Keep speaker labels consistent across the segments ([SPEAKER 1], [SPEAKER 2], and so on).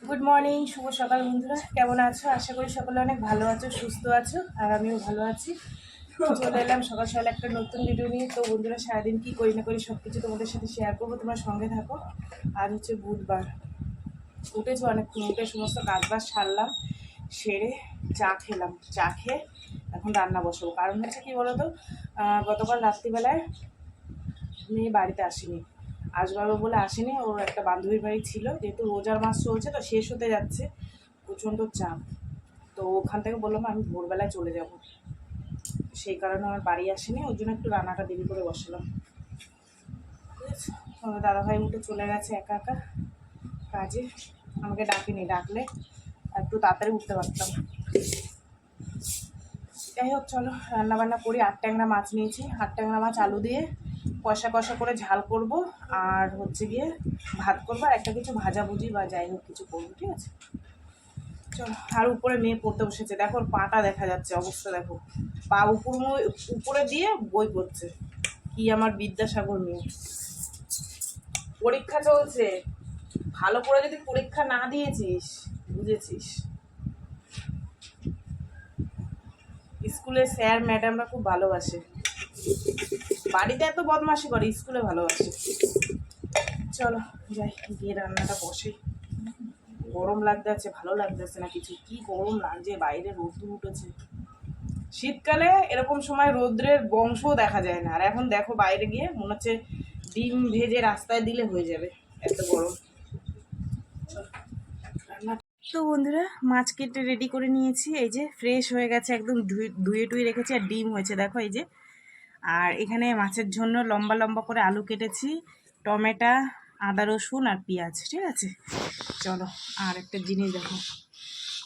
[SPEAKER 1] Good morning, শুভ সকাল বন্ধুরা। কেমন আছো? আশা করি সকলে অনেক ভালো আছো, সুস্থ আছো, আর আমিও ভালো আছি। চলে এলাম সকাল সকাল একটা নতুন ভিডিও নিয়ে। তো বন্ধুরা, সারাদিন কী করি না করি সব কিছু তোমাদের সাথে শেয়ার করবো, তোমার সঙ্গে থাকো। আজ হচ্ছে বুধবার, উঠেছো অনেকক্ষণ, উঠে সমস্ত কাজবাজ সারলাম, সেরে চা খেলাম। চা খেয়ে এখন রান্না বসাবো। কারণ হচ্ছে কী বলো তো, গতকাল রাত্রিবেলায় মেয়ে বাড়িতে আসেনি, আসবাবো বলে আসেনি। ওর একটা বান্ধবীর বাড়ি ছিল, যেহেতু রোজার মাস চলছে তো শেষ হতে যাচ্ছে, প্রচণ্ড চাপ। তো ওখান থেকে বললাম আমি ভোরবেলায় চলে যাব, সেই কারণে আমার বাড়ি আসেনি। ওর জন্য একটু রান্নাটা দেরি করে বসালাম। দাদাভাই উঠে চলে গেছে একা একা কাজে, আমাকে ডাকেনি, ডাকলে একটু তাড়াতাড়ি উঠতে পারতাম। যাই হোক, চলো রান্নাবান্না করি। 8 ট্যাংরা মাছ নিয়েছি, 8 ট্যাংরা মাছ আলু দিয়ে কষা কষা করে ঝাল করব, আর হচ্ছে গিয়ে ভাত করবো, আর একটা কিছু ভাজাভুজি বা যাই হোক কিছু করবো, ঠিক আছে? চলো। আর উপরে মেয়ে পড়তে বসেছে, দেখো ওর পাটা দেখা যাচ্ছে, অবস্থা দেখো, পা উপরে দিয়ে বই পড়ছে। কি আমার বিদ্যাসাগর মেয়ে। পরীক্ষা চলছে, ভালো করে যদি পরীক্ষা না দিয়েছিস, বুঝেছিস, স্কুলে স্যার ম্যাডামরা খুব ভালোবাসে, বাড়িতে এত বদমাশি করে, স্কুলে ভালোবাসে। চলো যাই, গিয়ে রান্নাটা বসে। গরম লাগতেছে, ভালো লাগতেছে না কিছু, কি গরম লাগছে, বাইরে রোদ্দুর উঠেছে। শীতকালে এরকম সময় রৌদ্রের বংশও দেখা যায় না, আর এখন দেখো বাইরে গিয়ে মনে হচ্ছে ডিম ভেজে রাস্তায় দিলে হয়ে যাবে, এত গরম। তো বন্ধুরা, মাছ কেটে রেডি করে নিয়েছি, এই যে ফ্রেশ হয়ে গেছে একদম, ধুয়ে টুয়ে রেখেছি, আর ডিম হয়েছে দেখো এই যে। আর এখানে মাছের জন্য লম্বা লম্বা করে আলু কেটেছি, টমেটো, আদা রসুন আর পেঁয়াজ, ঠিক আছে? চলো। আর একটা জিনিস দেখো,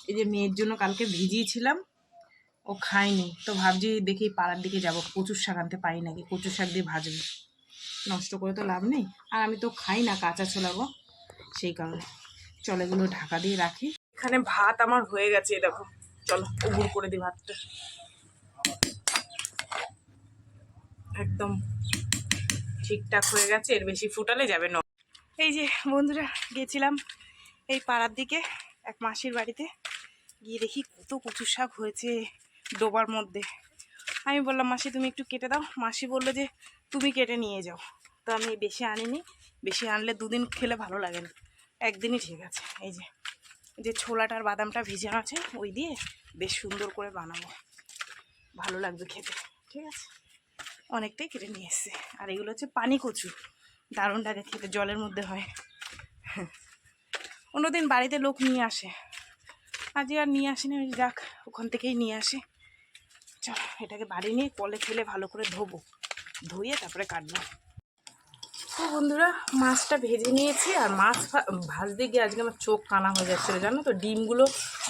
[SPEAKER 1] এই যে মেয়ের জন্য কালকে ভিজিয়েছিলাম, ও খায়নি, তো ভাবছি দেখি পাড়ার দিকে যাব, কচুর শাক আনতে পাই নাকি, কচুর শাক দিয়ে ভাজবো, নষ্ট করে তো লাভ নেই, আর আমি তো খাই না কাঁচা ছোলা গো, সেই কারণে। চলো এগুলো ঢাকা দিয়ে রাখি। এখানে ভাত আমার হয়ে গেছে, দেখো, চলো উবুর করে দিই ভাতটা, একদম ঠিকঠাক হয়ে গেছে, এর বেশি ফুটালে যাবে না। এই যে বন্ধুরা, গেছিলাম এই পাড়ার দিকে এক মাসির বাড়িতে, গিয়ে দেখি কত কচুর শাক হয়েছে ডোবার মধ্যে। আমি বললাম মাসি তুমি একটু কেটে দাও, মাসি বললো যে তুমি কেটে নিয়ে যাও। তো আমি বেশি আনিনি, বেশি আনলে দুদিন খেলে ভালো লাগে না, একদিনই ঠিক আছে। এই যে ছোলাটার বাদামটা ভিজানো আছে, ওই দিয়ে বেশ সুন্দর করে বানাবো, ভালো লাগবে খেতে, ঠিক আছে? অনেকটাই কেটে নিয়ে এসছে। আর এগুলো হচ্ছে পানি কচু, দারুণ লাগে খেতে, জলের মধ্যে হয়। অন্যদিন বাড়িতে লোক নিয়ে আসে, আজকে আর নিয়ে আসেনি, যাক ওখান থেকেই নিয়ে আসে। চলো এটাকে বাড়ি নিয়ে কলে ফেলে ভালো করে ধোবো, ধুয়ে তারপরে কাটবো। তো বন্ধুরা, মাছটা ভেজে নিয়েছি, আর মাছ ভাজতে গিয়ে আজকে আমার চোখ কানা হয়ে যাচ্ছিলো, জানো তো। ডিমগুলো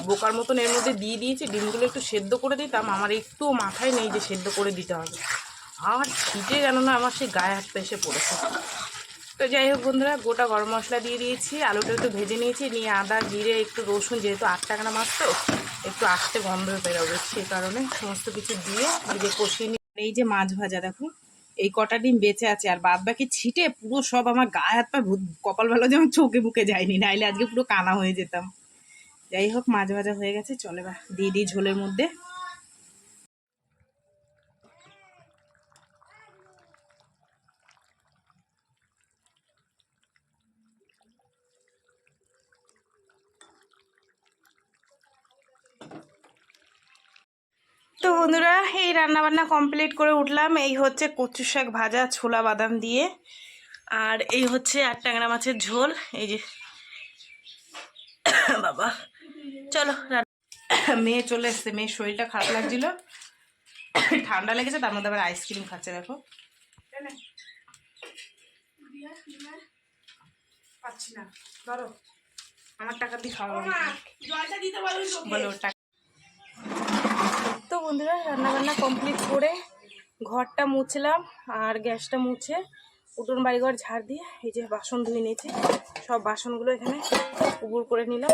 [SPEAKER 1] বোকার মতন এর মধ্যে দিয়ে দিয়েছি, ডিমগুলো একটু সেদ্ধ করে দিতাম, আমার একটুও মাথায় নেই যে সেদ্ধ করে দিতে হবে, আর ছিটে যেন না আমার সেই গায়ে হাত এসে পড়েছে। তো যাই হোক বন্ধুরা, গোটা গরম মশলা দিয়ে দিয়েছি, আলুটা একটু ভেজে নিয়েছি, নিয়ে আদা জিরে একটু রসুন, যেহেতু 8 টাকা মাছ তো একটু আস্তে গন্ধ বেরোবে, সেই কারণে সমস্ত কিছু দিয়ে ভেজে কষিয়ে নিই। এই যে মাছ ভাজা দেখো, এই কটা ডিম বেঁচে আছে, আর বাদ বাকি ছিটে পুরো সব আমার গায়ে হাত পা, কপাল ভালো যে আমার চোখে মুখে যায়নি, নাইলে আজকে পুরো কানা হয়ে যেতাম। যাই হোক, মাছ ভাজা হয়ে গেছে, চলে বা দিয়ে দিই ঝোলের মধ্যে। তো বন্ধুরা, এই রান্নাবান্না কমপ্লিট করে উঠলাম। এই হচ্ছে কচু শাক ভাজা ছোলা বাদাম দিয়ে, আর এই হচ্ছে 8 ট্যাংরা মাছের ঝোল। এই যে বাবা, চলো। মেয়ে চলে এসছে, মেয়ের শরীরটা খারাপ লাগছিল, ঠান্ডা লেগেছে, তার মধ্যে আবার আইসক্রিম খাচ্ছে দেখো। পাচ্ছি না, ধরো আমার টাকা দিয়ে খাওয়া বলো টাকা। তো বন্ধুরা, রান্নাবান্না কমপ্লিট করে ঘরটা মুছলাম, আর গ্যাসটা মুছে উঠোন বাড়িঘর ঝাড় দিয়ে এই যে বাসন ধুয়ে নিয়েছি, সব বাসনগুলো এখানে উবুর করে নিলাম।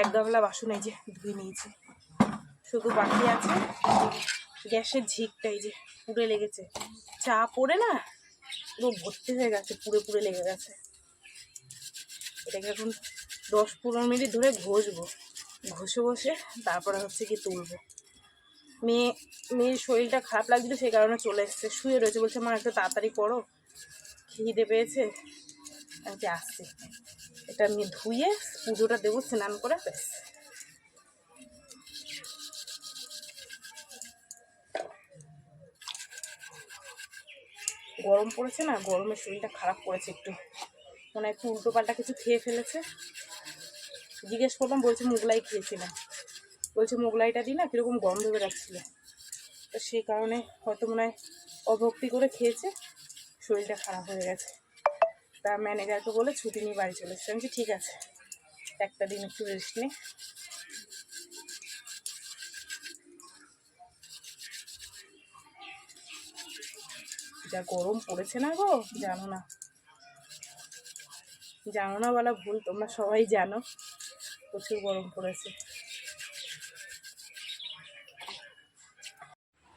[SPEAKER 1] এক গামলা বাসন এই যে ধুয়ে নিয়েছি, শুধু বাকি আছে গ্যাসের ঝিকটা, এই যে পুড়ে লেগেছে, চা পড়ে না পুরো ভর্তি হয়ে গেছে, পুড়ে পুড়ে লেগে গেছে। এটাকে এখন 10-15 মিনিট ধরে ঘষবো, ঘষে তারপরে হচ্ছে কি তুলবো। মেয়ের শরীরটা খারাপ লাগছিল, সেই কারণে চলে এসছে, শুয়ে রয়েছে, বলছে মা একটু তাড়াতাড়ি করো, খিদে পেয়েছে। আমি আসছি, এটা আমি ধুয়ে পুজোটা দেবো, স্নান করে ব্যাস। গরম পড়েছে না, গরমের শরীরটা খারাপ করেছে একটু, মনে হয় একটু উল্টোপাল্টা কিছু খেয়ে ফেলেছে। জিজ্ঞেস করলাম, বলছে মোগলাই খেয়েছিলাম, বলছে মোগলাইটা দিই না কীরকম গন্ধ বেরাচ্ছিল, তো সেই কারণে হয়তো মনে হয় অভক্তি করে খেয়েছে, শরীরটা খারাপ হয়ে গেছে। তা ম্যানেজারকে বলে ছুটি নিয়ে বাড়ি চলে এসেছে। আমি ঠিক আছে, একটা দিন একটু রেস্ট নে। যা গরম পড়েছে না গো, জানো না বলা ভুল, তোমরা সবাই জানো প্রচুর গরম পড়েছে।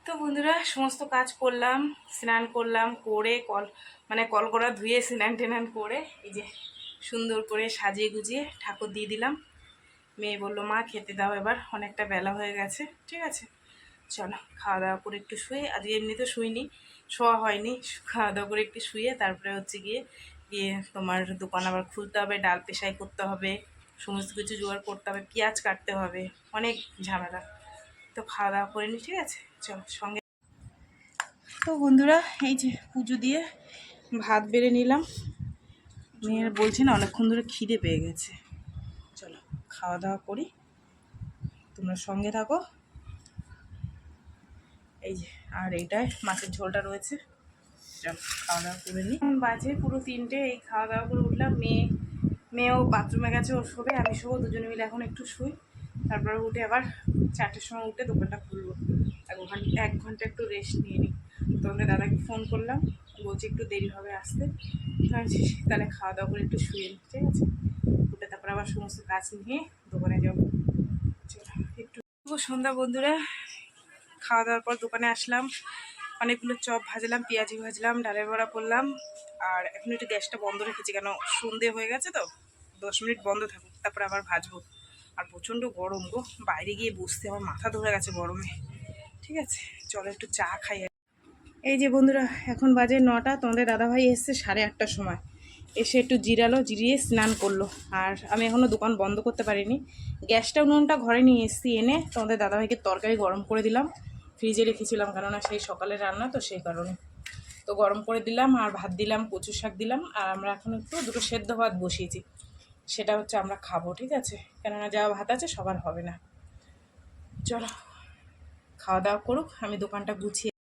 [SPEAKER 1] তো বন্ধুরা, সমস্ত কাজ করলাম, স্নান করলাম, করে কল করা ধুয়ে স্নান টেনান করে এই যে সুন্দর করে সাজিয়ে গুজিয়ে ঠাকুর দিয়ে দিলাম। মেয়ে বললো মা খেতে দাও এবার, অনেকটা বেলা হয়ে গেছে। ঠিক আছে, চলো খাওয়া দাওয়া করে একটু শুয়ে, আজকে এমনিতে শুইনি, শোয়া হয়নি, খাওয়া দাওয়া করে একটু শুয়ে তারপরে হচ্ছে গিয়ে তোমার দোকান আবার খুলতে হবে, ডাল পেশাই করতে হবে, সমস্ত কিছু জোগাড় করতে হবে, পেঁয়াজ কাটতে হবে, অনেক ঝামেলা। তো খাওয়া দাওয়া করে নি, ঠিক আছে, চলো সঙ্গে। তো বন্ধুরা, এই যে পুজো দিয়ে ভাত বেড়ে নিলাম। মেয়ের বলছি না অনেকক্ষণ ধরে খিদে পেয়ে গেছে, চলো খাওয়া দাওয়া করি, তোমরা সঙ্গে থাকো। এই যে আর এইটায় মাছের ঝোলটা রয়েছে, চলো খাওয়া দাওয়া করে নিই। বাজে পুরো 3টে, এই খাওয়া দাওয়া করে উঠলাম, মেয়েও বাথরুমে গেছে, ও শোবে, আমি শোবো, দুজনে মিলে এখন একটু শুই, তারপরে উঠে আবার 4টের সময় উঠে দোকানটা খুলবো। 1 ঘন্টা একটু রেস্ট নিয়ে নিই। তোমাদের দাদাকে ফোন করলাম, বলছি একটু দেরি হবে আসতে, তাহলে খাওয়া দাওয়া করে একটু শুয়ে নিই, ঠিক আছে, উঠে তারপরে আবার সমস্ত কাজ নিয়ে দোকানে যাবো। চলো একটু সন্ধ্যা বন্ধুরা, খাওয়া দাওয়ার পর দোকানে আসলাম, অনেকগুলো চপ ভাজলাম, পেঁয়াজি ভাজলাম, ডালের বড়া করলাম, আর এখন একটু গ্যাসটা বন্ধ রেখেছি, কেন সন্ধে হয়ে গেছে তো, 10 মিনিট বন্ধ থাকুক, তারপরে আবার ভাজবো। আর প্রচণ্ড গরম গো, বাইরে গিয়ে বসতে আমার মাথা ধরে গেছে গরমে। ঠিক আছে, চলো একটু চা খাই। এই যে বন্ধুরা, এখন বাজে 9টা, তোমাদের দাদাভাই এসছে 8:30টার সময়, এসে একটু জিরিয়ে স্নান করলো। আর আমি এখনও দোকান বন্ধ করতে পারিনি, গ্যাসটা উনুনটা ঘরে নিয়ে এসেছি, এনে তোমাদের দাদাভাইকে তরকারি গরম করে দিলাম, ফ্রিজে রেখেছিলাম কেননা সেই সকালে রান্না, তো সেই কারণে তো গরম করে দিলাম, আর ভাত দিলাম, কচু শাক দিলাম, আর আমরা এখন একটু দুটো সেদ্ধ ভাত বসিয়েছি, সেটা হচ্ছে আমরা খাবো। ঠিক আছে, কেননা যা ভাত আছে সবার হবে না। চলো খাওয়া দাওয়া করুক, আমি দোকানটা গুছিয়ে।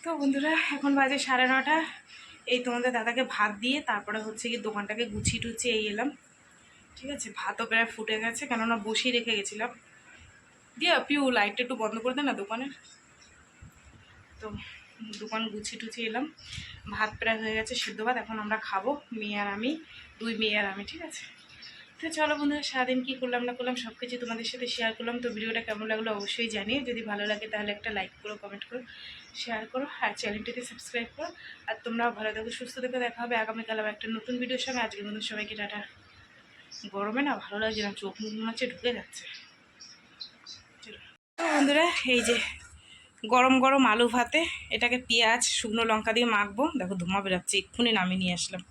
[SPEAKER 1] তো বন্ধুরা, এখন বাজে 9:30, এই তোমাদের দাদাকে ভাত দিয়ে তারপরে হচ্ছে কি দোকানটাকে গুছিয়ে টুছিয়ে এলাম। ঠিক আছে, ভাতও প্রায় ফুটে গেছে, কেননা বসিয়ে রেখে গেছিলাম। দিয়ে পিউ লাইটটা একটু বন্ধ করে দে না দোকানের। তো দোকান গুছিয়ে টুছিয়ে এলাম, ভাত প্রায় হয়ে গেছে, সেদ্ধ ভাত, এখন আমরা খাবো, মেয়ে আর আমি, 2 মেয়ে আর আমি। ঠিক আছে, তো চলো বন্ধুরা, সারাদিন কী করলাম না করলাম সব কিছু তোমাদের সাথে শেয়ার করলাম। তো ভিডিওটা কেমন লাগলো অবশ্যই জানিয়ে, যদি ভালো লাগে তাহলে একটা লাইক করো, কমেন্ট করো, শেয়ার করো, আর চ্যানেলটিতে সাবস্ক্রাইব করো। আর তোমরাও ভালো থাকো, সুস্থ থেকো, দেখা হবে আগামীকাল আবার একটা নতুন ভিডিওর সঙ্গে। আজকের মতো সবাইকে টাটা। গরমে না ভালো লাগছে না, চোখ মুখ মাছে ঢুকে যাচ্ছে। চলো তো বন্ধুরা, এই যে গরম গরম আলু ভাতে, এটাকে পেঁয়াজ শুকনো লঙ্কা দিয়ে মাখবো, দেখো ধোঁয়া বেরাচ্ছে, এক্ষুনি নামিয়ে নিয়ে আসলাম,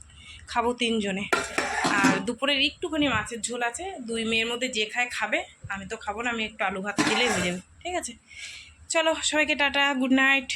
[SPEAKER 1] খাবো 3 জনে। আর দুপুরের একটুখানি মাছের ঝোল আছে, 2 মেয়ের মধ্যে যে খায় খাবে, আমি তো খাবো না, আমি একটু আলু ভাত দিলেই হয়ে যাবে। ঠিক আছে, চলো সবাইকে টাটা, গুড নাইট।